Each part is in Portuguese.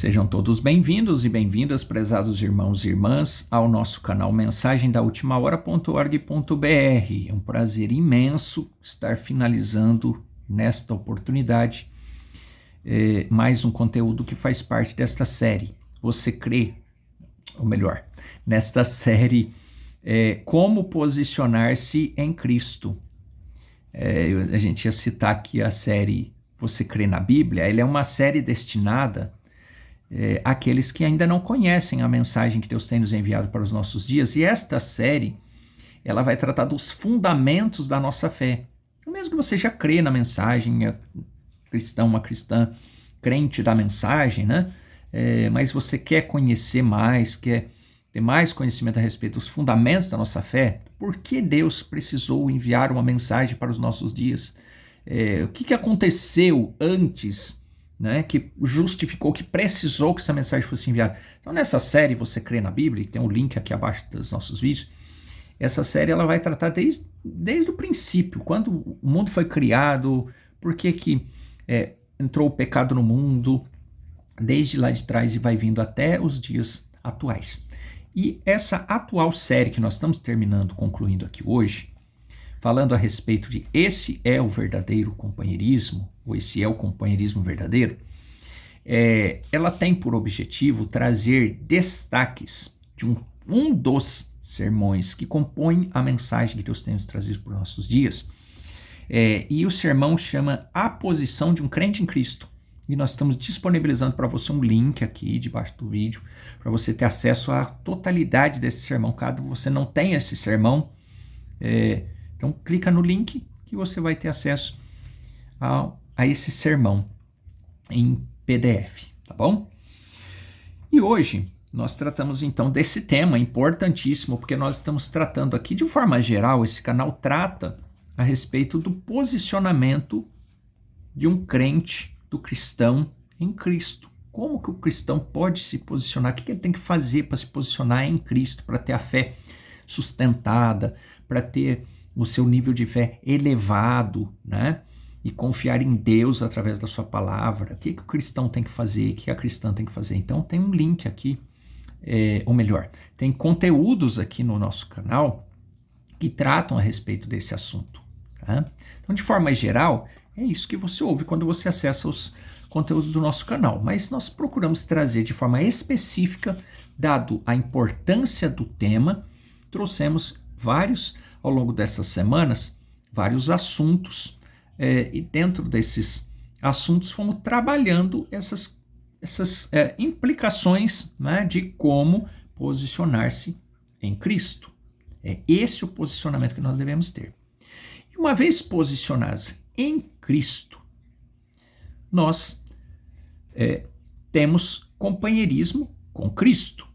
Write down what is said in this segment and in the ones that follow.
Sejam todos bem-vindos e bem-vindas, prezados irmãos e irmãs, ao nosso canal Mensagem da Última Hora.org.br. É um prazer imenso estar finalizando nesta oportunidade mais um conteúdo que faz parte desta série. Você crê, ou melhor, nesta série Como Posicionar-se em Cristo. A gente ia citar aqui a série Você Crê na Bíblia. Ela é uma série destinada àqueles que ainda não conhecem a mensagem que Deus tem nos enviado para os nossos dias. E esta série, ela vai tratar dos fundamentos da nossa fé. Mesmo que você já crê na mensagem, é cristão, uma cristã, crente da mensagem, né? Mas você quer conhecer mais, quer ter mais conhecimento a respeito dos fundamentos da nossa fé, por que Deus precisou enviar uma mensagem para os nossos dias? O que aconteceu antes, né, que justificou, que precisou que essa mensagem fosse enviada? Então, nessa série, Você Crê na Bíblia, e tem um link aqui abaixo dos nossos vídeos, essa série ela vai tratar desde o princípio, quando o mundo foi criado, por que entrou o pecado no mundo, desde lá de trás e vai vindo até os dias atuais. E essa atual série que nós estamos concluindo aqui hoje, falando a respeito de esse é o verdadeiro companheirismo, ou esse é o companheirismo verdadeiro, ela tem por objetivo trazer destaques de um dos sermões que compõem a mensagem que Deus tem nos trazido para os nossos dias. E o sermão chama A Posição de um Crente em Cristo. E nós estamos disponibilizando para você um link aqui debaixo do vídeo, para você ter acesso à totalidade desse sermão. Caso você não tenha esse sermão, então clica no link que você vai ter acesso a esse sermão em PDF, tá bom? E hoje nós tratamos então desse tema importantíssimo, porque nós estamos tratando aqui de forma geral, esse canal trata a respeito do posicionamento de um crente, do cristão em Cristo. Como que o cristão pode se posicionar? O que ele tem que fazer para se posicionar em Cristo, para ter a fé sustentada, para ter o seu nível de fé elevado, né? E confiar em Deus através da sua palavra. O que o cristão tem que fazer? O que a cristã tem que fazer? Então tem um link aqui, ou melhor, tem conteúdos aqui no nosso canal que tratam a respeito desse assunto. Tá? Então, de forma geral, é isso que você ouve quando você acessa os conteúdos do nosso canal. Mas nós procuramos trazer de forma específica, dado a importância do tema, trouxemos ao longo dessas semanas, vários assuntos, e dentro desses assuntos fomos trabalhando essas implicações, né, de como posicionar-se em Cristo. É esse o posicionamento que nós devemos ter. E uma vez posicionados em Cristo, nós temos companheirismo com Cristo.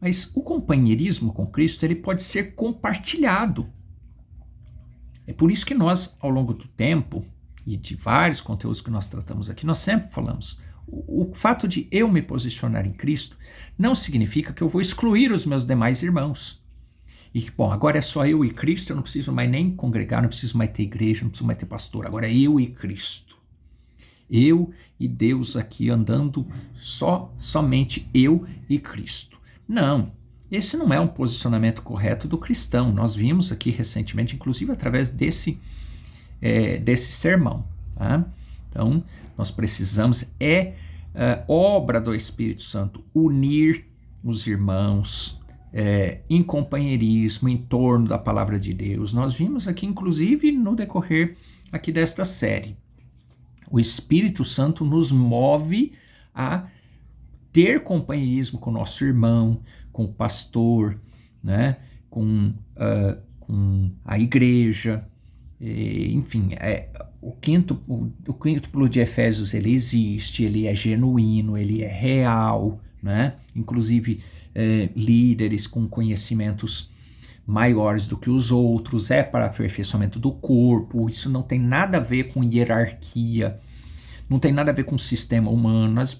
Mas o companheirismo com Cristo ele pode ser compartilhado. É por isso que nós, ao longo do tempo, e de vários conteúdos que nós tratamos aqui, nós sempre falamos, o fato de eu me posicionar em Cristo não significa que eu vou excluir os meus demais irmãos. E que, bom, agora é só eu e Cristo, eu não preciso mais nem congregar, não preciso mais ter igreja, não preciso mais ter pastor, agora é eu e Cristo. Eu e Deus aqui andando somente eu e Cristo. Não, esse não é um posicionamento correto do cristão. Nós vimos aqui recentemente, inclusive através desse sermão. Tá? Então, nós precisamos, obra do Espírito Santo, unir os irmãos em companheirismo, em torno da palavra de Deus. Nós vimos aqui, inclusive, no decorrer aqui desta série. O Espírito Santo nos move a ter companheirismo com o nosso irmão, com o pastor, né? com a igreja, enfim, o quíntuplo de Efésios ele existe, ele é genuíno, ele é real, né? Inclusive líderes com conhecimentos maiores do que os outros, para aperfeiçoamento do corpo, isso não tem nada a ver com hierarquia, não tem nada a ver com o sistema humano. Nós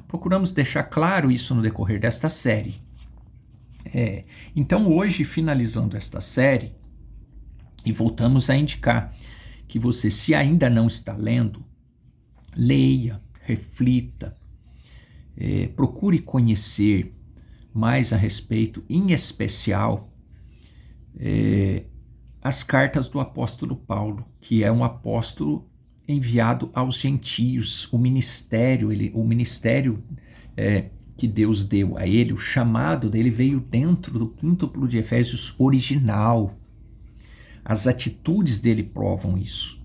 procuramos deixar claro isso no decorrer desta série. Então hoje, finalizando esta série, e voltamos a indicar que você, se ainda não está lendo, leia, reflita, procure conhecer mais a respeito, em especial, as cartas do apóstolo Paulo, que é um apóstolo enviado aos gentios, o ministério que Deus deu a ele, o chamado dele veio dentro do quíntuplo de Efésios original. As atitudes dele provam isso.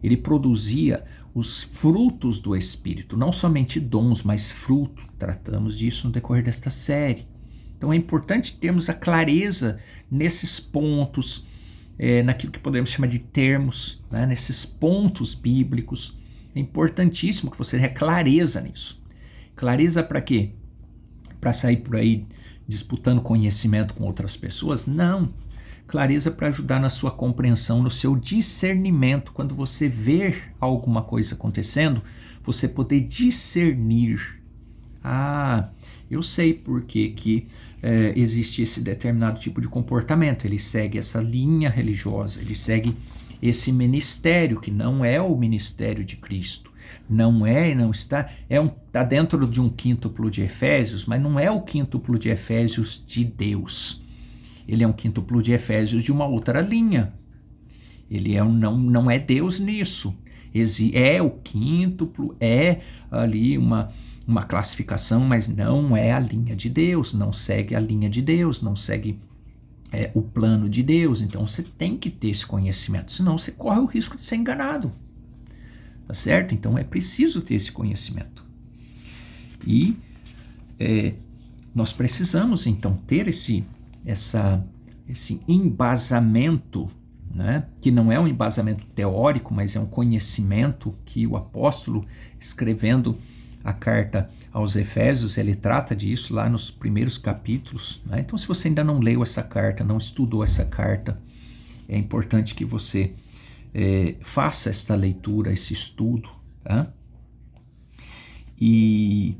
Ele produzia os frutos do Espírito, não somente dons, mas fruto. Tratamos disso no decorrer desta série. Então é importante termos a clareza nesses pontos, naquilo que podemos chamar de termos, né? Nesses pontos bíblicos. É importantíssimo que você tenha clareza nisso. Clareza para quê? Para sair por aí disputando conhecimento com outras pessoas? Não. Clareza para ajudar na sua compreensão, no seu discernimento. Quando você ver alguma coisa acontecendo, você poder discernir. Eu sei por que existe esse determinado tipo de comportamento. Ele segue essa linha religiosa, ele segue esse ministério, que não é o ministério de Cristo. Não está, está dentro de um quíntuplo de Efésios, mas não é o quíntuplo de Efésios de Deus. Ele é um quíntuplo de Efésios de uma outra linha. Ele não é Deus nisso. É o quíntuplo, é ali uma classificação, mas não é a linha de Deus, não segue a linha de Deus, não segue o plano de Deus. Então você tem que ter esse conhecimento, senão você corre o risco de ser enganado. Tá certo? Então é preciso ter esse conhecimento. E nós precisamos então ter esse embasamento, né? Que não é um embasamento teórico, mas é um conhecimento que o apóstolo, escrevendo a carta aos Efésios, ele trata disso lá nos primeiros capítulos, né? Então, se você ainda não leu essa carta, não estudou essa carta, é importante que você faça esta leitura, esse estudo, tá? E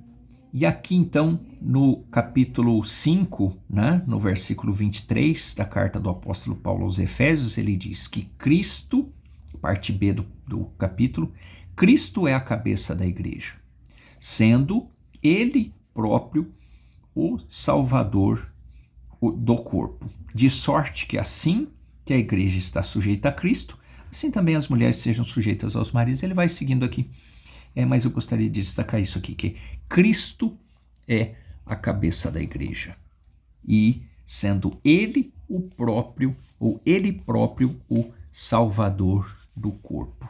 aqui então, no capítulo 5, né, no versículo 23 da carta do apóstolo Paulo aos Efésios, ele diz que Cristo, parte B do capítulo, Cristo é a cabeça da igreja, sendo ele próprio o Salvador do corpo, de sorte que assim que a igreja está sujeita a Cristo, assim também as mulheres sejam sujeitas aos maridos. Ele vai seguindo aqui, mas eu gostaria de destacar isso aqui, que Cristo é a cabeça da igreja, e sendo ele o próprio, ou ele próprio o Salvador do corpo.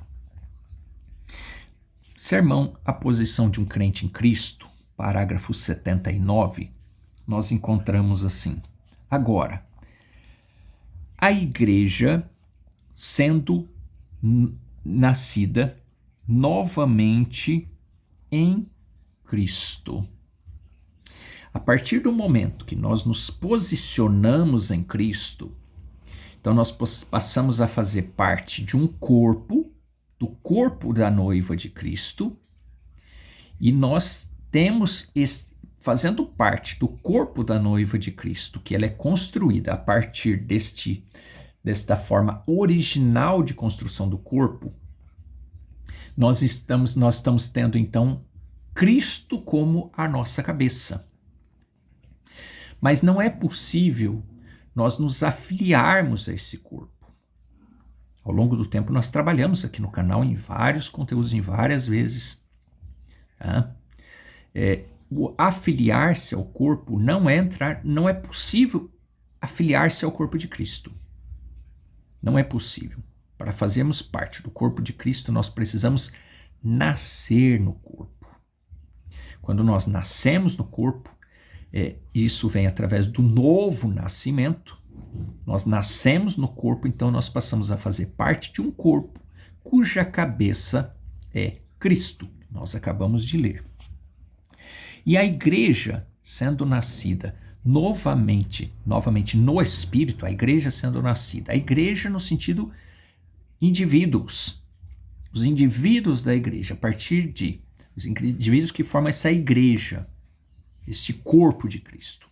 Sermão A Posição de um Crente em Cristo, parágrafo 79, nós encontramos assim: agora, a igreja sendo nascida novamente em Cristo. A partir do momento que nós nos posicionamos em Cristo, então nós passamos a fazer parte de um corpo, do corpo da noiva de Cristo, e nós temos, fazendo parte do corpo da noiva de Cristo, que ela é construída a partir desta forma original de construção do corpo, nós estamos tendo então Cristo como a nossa cabeça. Mas não é possível nós nos afiliarmos a esse corpo. Ao longo do tempo nós trabalhamos aqui no canal em vários conteúdos, em várias vezes. Tá? O afiliar-se ao corpo não é possível afiliar-se ao corpo de Cristo. Não é possível. Para fazermos parte do corpo de Cristo, nós precisamos nascer no corpo. Quando nós nascemos no corpo, isso vem através do novo nascimento. Nós nascemos no corpo, então nós passamos a fazer parte de um corpo cuja cabeça é Cristo. Nós acabamos de ler. E a igreja sendo nascida novamente no Espírito, a igreja sendo nascida, a igreja no sentido indivíduos, os indivíduos da igreja, a partir de os indivíduos que formam essa igreja, este corpo de Cristo,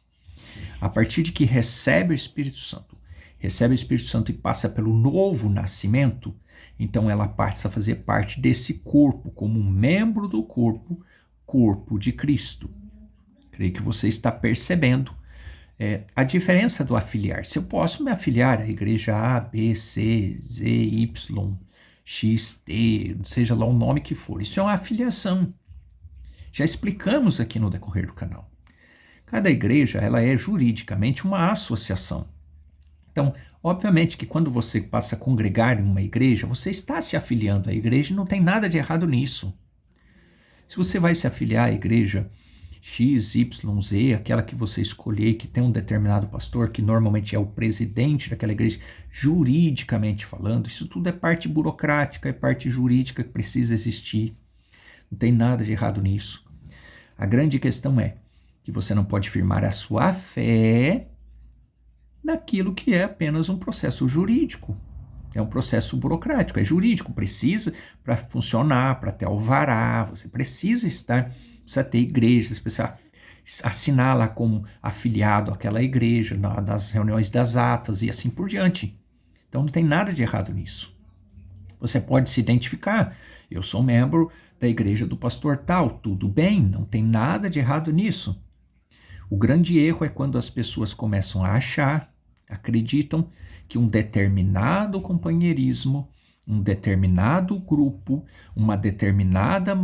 a partir de que recebe o Espírito Santo e passa pelo novo nascimento, então ela passa a fazer parte desse corpo, como um membro do corpo, corpo de Cristo. Creio que você está percebendo a diferença do afiliar. Se eu posso me afiliar à igreja A, B, C, Z, Y, X, T, seja lá o nome que for, isso é uma afiliação. Já explicamos aqui no decorrer do canal. Cada igreja, ela é juridicamente uma associação. Então, obviamente que quando você passa a congregar em uma igreja, você está se afiliando à igreja e não tem nada de errado nisso. Se você vai se afiliar à igreja X, Y, Z, aquela que você escolher, que tem um determinado pastor, que normalmente é o presidente daquela igreja, juridicamente falando, isso tudo é parte burocrática, é parte jurídica que precisa existir. Não tem nada de errado nisso. A grande questão é que você não pode firmar a sua fé naquilo que é apenas um processo jurídico. É um processo burocrático, é jurídico, precisa para funcionar, para ter alvará, você precisa ter igreja, você precisa assinar lá como afiliado àquela igreja, nas reuniões das atas e assim por diante. Então não tem nada de errado nisso. Você pode se identificar, eu sou membro da igreja do pastor tal, tudo bem, não tem nada de errado nisso. O grande erro é quando as pessoas começam a acreditam que um determinado companheirismo, um determinado grupo, uma determinada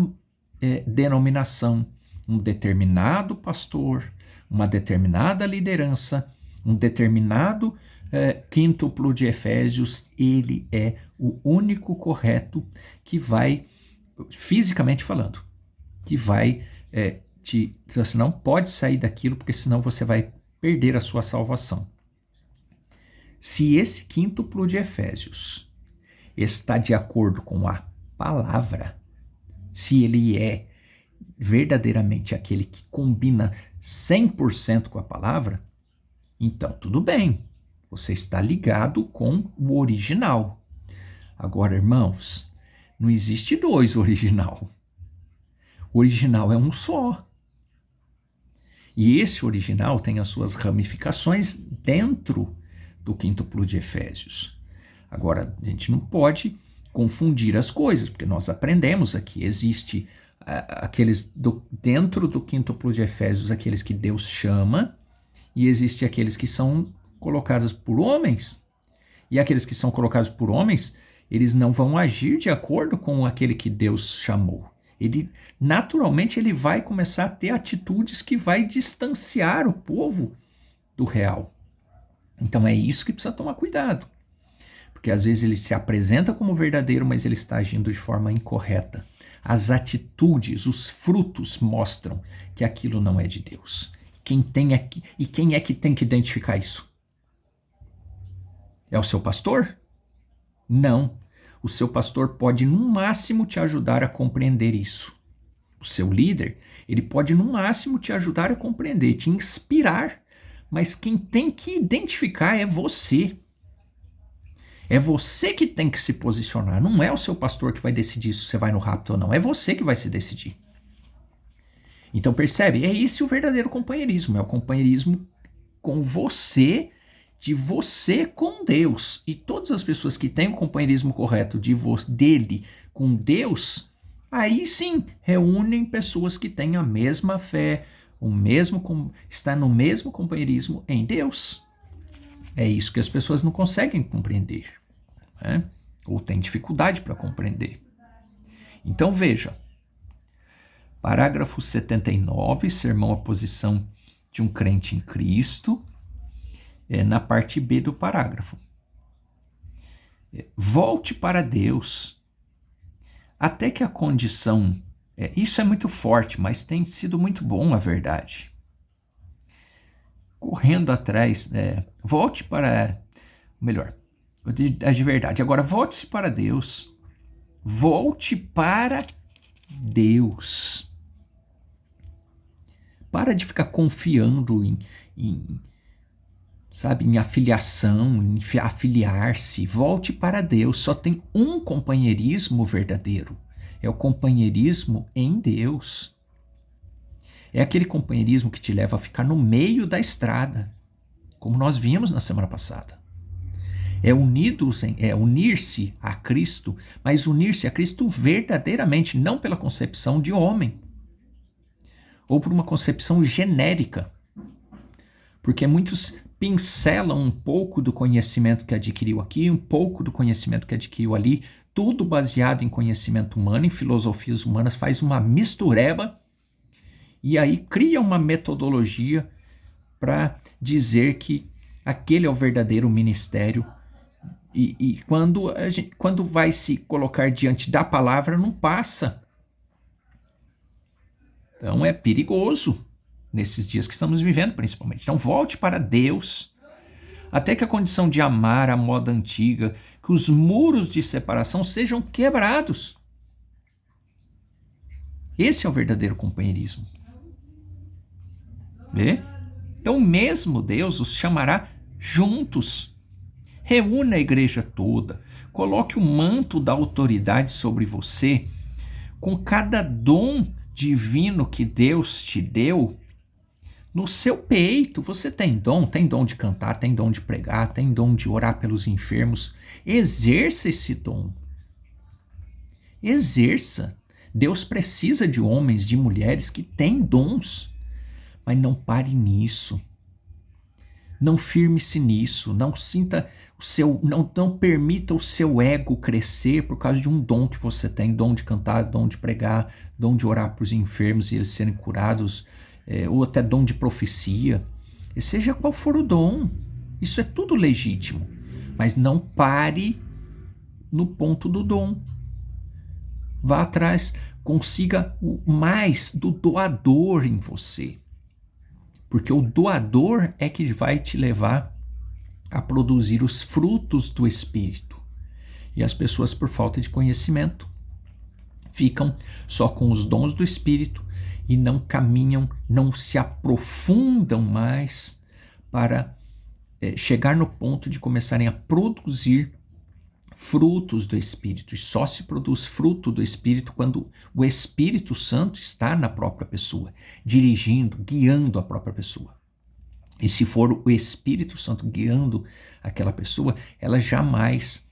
denominação, um determinado pastor, uma determinada liderança, um determinado quíntuplo de Efésios, ele é o único correto que vai, fisicamente falando, que vai você não pode sair daquilo, porque senão você vai perder a sua salvação. Se esse quíntuplo de Efésios está de acordo com a palavra, se ele é verdadeiramente aquele que combina 100% com a palavra, então tudo bem, você está ligado com o original. Agora, irmãos, não existe dois original. O original é um só. E esse original tem as suas ramificações dentro do quíntuplo de Efésios. Agora, a gente não pode confundir as coisas, porque nós aprendemos aqui, existe dentro do quíntuplo de Efésios, aqueles que Deus chama, e existe aqueles que são colocados por homens, e aqueles que são colocados por homens, eles não vão agir de acordo com aquele que Deus chamou. Naturalmente, ele vai começar a ter atitudes que vai distanciar o povo do real. Então é isso que precisa tomar cuidado. Porque às vezes ele se apresenta como verdadeiro, mas ele está agindo de forma incorreta. As atitudes, os frutos mostram que aquilo não é de Deus. Quem é que tem que identificar isso? É o seu pastor? Não. O seu pastor pode, no máximo, te ajudar a compreender isso. O seu líder, ele pode, no máximo, te ajudar a compreender, te inspirar, mas quem tem que identificar é você. É você que tem que se posicionar, não é o seu pastor que vai decidir se você vai no rapto ou não, é você que vai se decidir. Então percebe, é esse o verdadeiro companheirismo, é o companheirismo com você, de você com Deus. E todas as pessoas que têm o companheirismo correto dele com Deus, aí sim reúnem pessoas que têm a mesma fé, está no mesmo companheirismo em Deus. É isso que as pessoas não conseguem compreender, né? Ou têm dificuldade para compreender. Então veja, parágrafo 79, sermão à posição de um crente em Cristo, na parte B do parágrafo. Volte para Deus até que a condição... isso é muito forte, mas tem sido muito bom, a verdade. Correndo atrás, volte para... Melhor, de verdade. Agora, volte-se para Deus. Volte para Deus. Para de ficar confiando em afiliação, em afiliar-se. Volte para Deus. Só tem um companheirismo verdadeiro. É o companheirismo em Deus. É aquele companheirismo que te leva a ficar no meio da estrada, como nós vimos na semana passada. É unir-se a Cristo, mas unir-se a Cristo verdadeiramente, não pela concepção de homem. ou por uma concepção genérica, porque muitos pincelam um pouco do conhecimento que adquiriu aqui, um pouco do conhecimento que adquiriu ali, tudo baseado em conhecimento humano, em filosofias humanas, faz uma mistureba e aí cria uma metodologia para dizer que aquele é o verdadeiro ministério. E quando vai se colocar diante da palavra, não passa. Então é perigoso nesses dias que estamos vivendo, principalmente. Então volte para Deus, até que a condição de amar a moda antiga, que os muros de separação sejam quebrados. Esse é o verdadeiro companheirismo. Vê? Então mesmo Deus os chamará juntos. Reúna a igreja toda, coloque o manto da autoridade sobre você, com cada dom divino que Deus te deu, no seu peito. Você tem dom de cantar, tem dom de pregar, tem dom de orar pelos enfermos. Exerça esse dom. Exerça. Deus precisa de homens, de mulheres que têm dons, mas não pare nisso. Não firme-se nisso, não sinta o seu, não permita o seu ego crescer por causa de um dom que você tem, dom de cantar, dom de pregar, dom de orar para os enfermos e eles serem curados, ou até dom de profecia. E seja qual for o dom, isso é tudo legítimo, mas não pare no ponto do dom. Vá atrás, consiga o mais do doador em você. Porque o doador é que vai te levar a produzir os frutos do Espírito. E as pessoas, por falta de conhecimento, ficam só com os dons do Espírito e não caminham, não se aprofundam mais para chegar no ponto de começarem a produzir frutos do Espírito. E só se produz fruto do Espírito quando o Espírito Santo está na própria pessoa, dirigindo, guiando a própria pessoa. E se for o Espírito Santo guiando aquela pessoa, ela jamais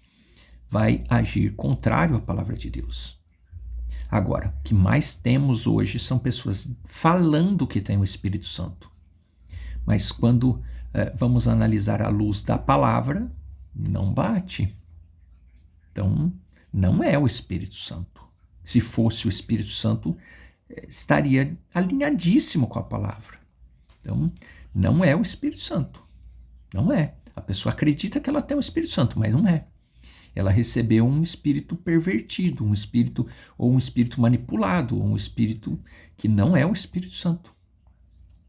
vai agir contrário à palavra de Deus. Agora, o que mais temos hoje são pessoas falando que tem o Espírito Santo. Mas quando vamos analisar à luz da palavra, não bate. Então, não é o Espírito Santo. Se fosse o Espírito Santo, estaria alinhadíssimo com a palavra. Então, não é o Espírito Santo. Não é. A pessoa acredita que ela tem o Espírito Santo, mas não é. Ela recebeu um espírito pervertido, um espírito manipulado, um espírito que não é o Espírito Santo.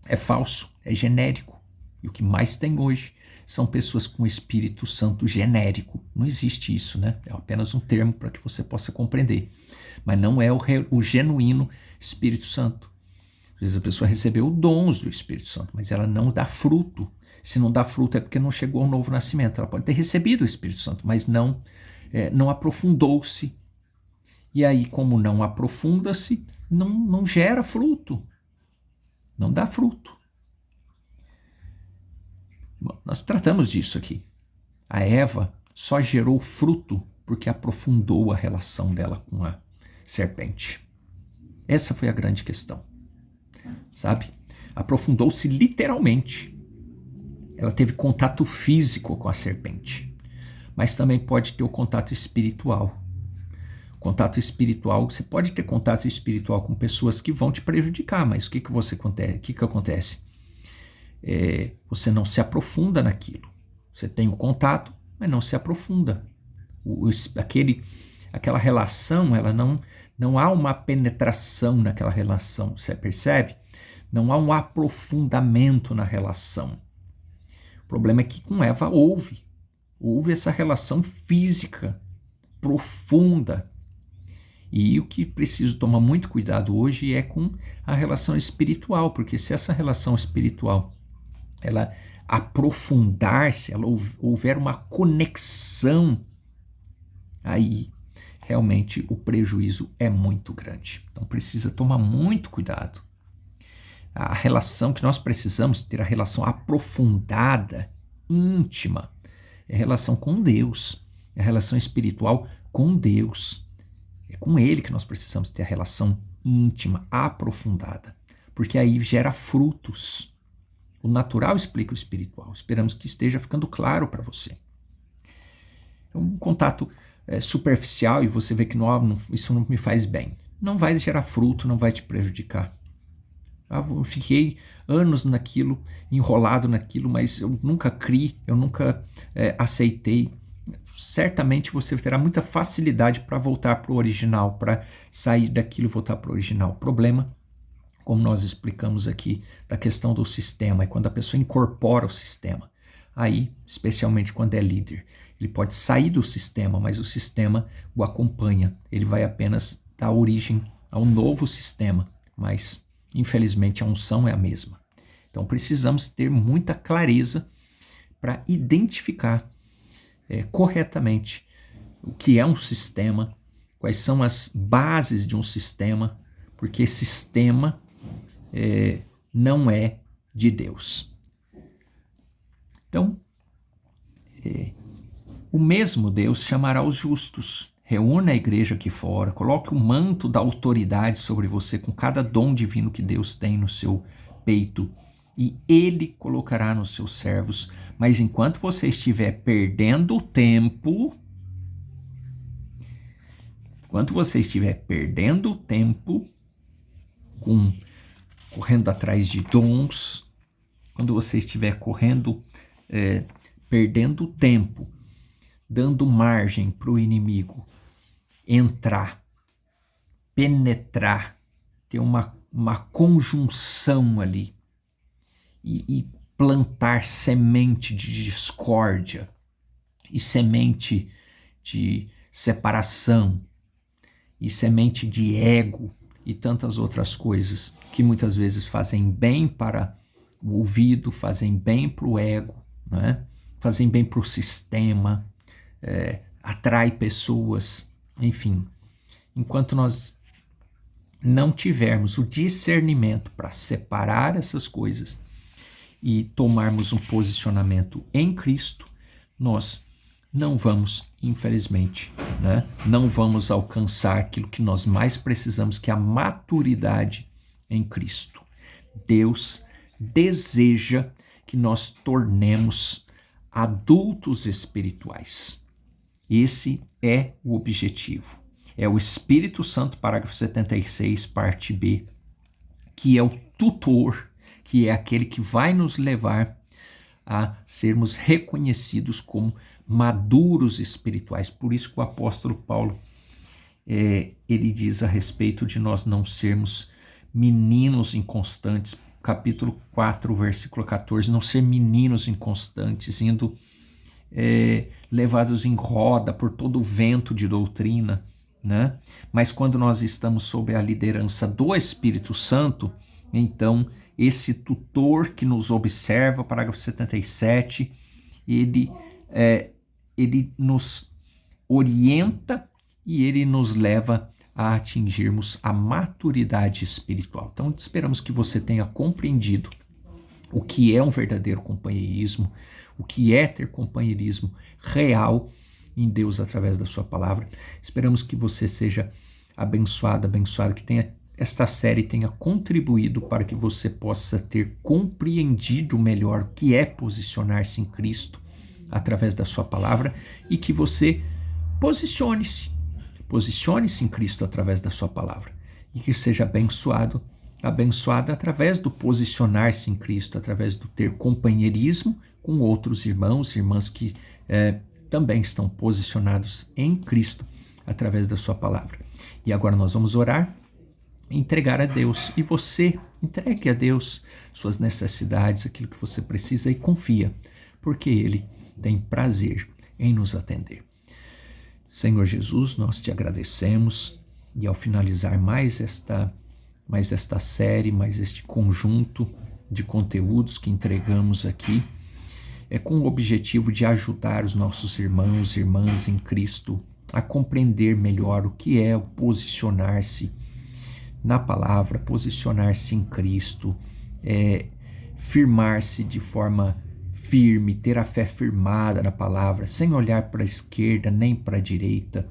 É falso, é genérico. E o que mais tem hoje são pessoas com o Espírito Santo genérico. Não existe isso, né? É apenas um termo para que você possa compreender. Mas não é o genuíno Espírito Santo. Às vezes a pessoa recebeu dons do Espírito Santo, mas ela não dá fruto. Se não dá fruto é porque não chegou ao novo nascimento. Ela pode ter recebido o Espírito Santo, mas não aprofundou-se. E aí, como não aprofunda-se, não gera fruto. Não dá fruto. Bom, nós tratamos disso aqui. A Eva só gerou fruto porque aprofundou a relação dela com a serpente. Essa foi a grande questão. Sabe? Aprofundou-se literalmente. Ela teve contato físico com a serpente, mas também pode ter o contato espiritual. Contato espiritual, você pode ter contato espiritual com pessoas que vão te prejudicar, mas o que acontece? Você não se aprofunda naquilo. Você tem o contato, mas não se aprofunda. Aquela relação, ela não há uma penetração naquela relação, você percebe? Não há um aprofundamento na relação. O problema é que com Eva houve essa relação física profunda. E o que preciso tomar muito cuidado hoje é com a relação espiritual, porque se essa relação espiritual ela aprofundar-se, ela houver uma conexão, aí realmente o prejuízo é muito grande. Então precisa tomar muito cuidado. A relação que nós precisamos ter, a relação aprofundada, íntima, é a relação com Deus, é a relação espiritual com Deus. É com Ele que nós precisamos ter a relação íntima, aprofundada, porque aí gera frutos. O natural explica o espiritual. Esperamos que esteja ficando claro para você. Um contato superficial e você vê que isso não me faz bem. Não vai gerar fruto, não vai te prejudicar. Eu fiquei anos naquilo, enrolado naquilo, mas eu nunca criei, eu nunca aceitei. Certamente você terá muita facilidade para voltar para o original, para sair daquilo e voltar para o original. O problema, como nós explicamos aqui, da questão do sistema, é quando a pessoa incorpora o sistema. Aí, especialmente quando é líder, ele pode sair do sistema, mas o sistema o acompanha. Ele vai apenas dar origem a um novo sistema, mas infelizmente a unção é a mesma. Então precisamos ter muita clareza para identificar corretamente o que é um sistema, quais são as bases de um sistema, porque sistema não é de Deus. Então, o mesmo Deus chamará os justos. Reúna a igreja aqui fora, coloque o manto da autoridade sobre você com cada dom divino que Deus tem no seu peito e Ele colocará nos seus servos. Mas enquanto você estiver perdendo tempo, correndo atrás de dons, quando você estiver perdendo tempo, dando margem para o inimigo entrar, penetrar, ter uma conjunção ali e plantar semente de discórdia e semente de separação e semente de ego e tantas outras coisas que muitas vezes fazem bem para o ouvido, fazem bem para o ego, né? Fazem bem para o sistema, atrai pessoas, enfim. Enquanto nós não tivermos o discernimento para separar essas coisas e tomarmos um posicionamento em Cristo, nós não vamos, infelizmente, né? Não vamos alcançar aquilo que nós mais precisamos, que é a maturidade em Cristo. Deus deseja que nós tornemos adultos espirituais. Esse é o objetivo. É o Espírito Santo, parágrafo 76, parte B, que é o tutor, que é aquele que vai nos levar a sermos reconhecidos como maduros espirituais. Por isso que o apóstolo Paulo, ele diz a respeito de nós não sermos meninos inconstantes, capítulo 4, versículo 14, não ser meninos inconstantes, indo levados em roda por todo o vento de doutrina, né? Mas quando nós estamos sob a liderança do Espírito Santo, então esse tutor que nos observa, parágrafo 77, ele nos orienta e ele nos leva a atingirmos a maturidade espiritual. Então esperamos que você tenha compreendido o que é um verdadeiro companheirismo, o que é ter companheirismo real em Deus através da sua palavra. Esperamos que você seja abençoado, que esta série tenha contribuído para que você possa ter compreendido melhor o que é posicionar-se em Cristo através da sua palavra e que você posicione-se em Cristo através da sua palavra e que seja abençoada através do posicionar-se em Cristo, através do ter companheirismo com outros irmãos e irmãs que também estão posicionados em Cristo através da sua palavra. E agora nós vamos orar, entregar a Deus, e você entregue a Deus suas necessidades, aquilo que você precisa, e confia, porque Ele tem prazer em nos atender. Senhor Jesus, nós te agradecemos, e ao finalizar mais esta série, mais este conjunto de conteúdos que entregamos aqui, com o objetivo de ajudar os nossos irmãos e irmãs em Cristo a compreender melhor o que é o posicionar-se na palavra, posicionar-se em Cristo, firmar-se de forma firme, ter a fé firmada na palavra, sem olhar para a esquerda nem para a direita,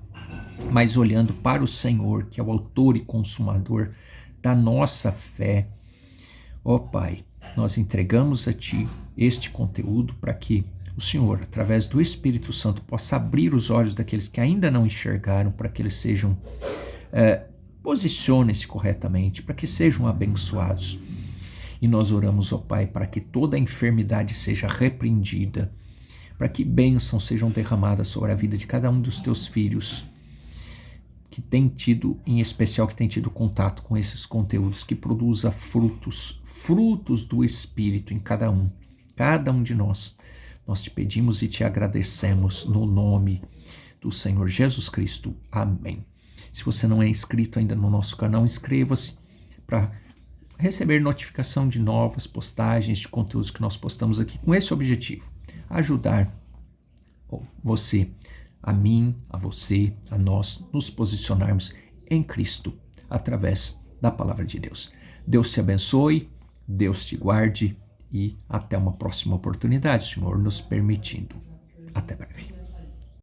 mas olhando para o Senhor, que é o autor e consumador da nossa fé, Ó Pai, nós entregamos a Ti este conteúdo para que o Senhor, através do Espírito Santo, possa abrir os olhos daqueles que ainda não enxergaram, para que eles sejam, posicionem-se corretamente, para que sejam abençoados. E nós oramos, ó Pai, para que toda enfermidade seja repreendida, para que bênçãos sejam derramadas sobre a vida de cada um dos Teus filhos, que tem tido, em especial, que tem tido contato com esses conteúdos, que produza frutos do Espírito em cada um de nós. Nós te pedimos e te agradecemos no nome do Senhor Jesus Cristo. Amém. Se você não é inscrito ainda no nosso canal, inscreva-se para receber notificação de novas postagens, de conteúdos que nós postamos aqui, com esse objetivo: ajudar você, a mim, a você, a nós, nos posicionarmos em Cristo, através da palavra de Deus. Deus te abençoe, Deus te guarde e até uma próxima oportunidade, Senhor nos permitindo. Até breve.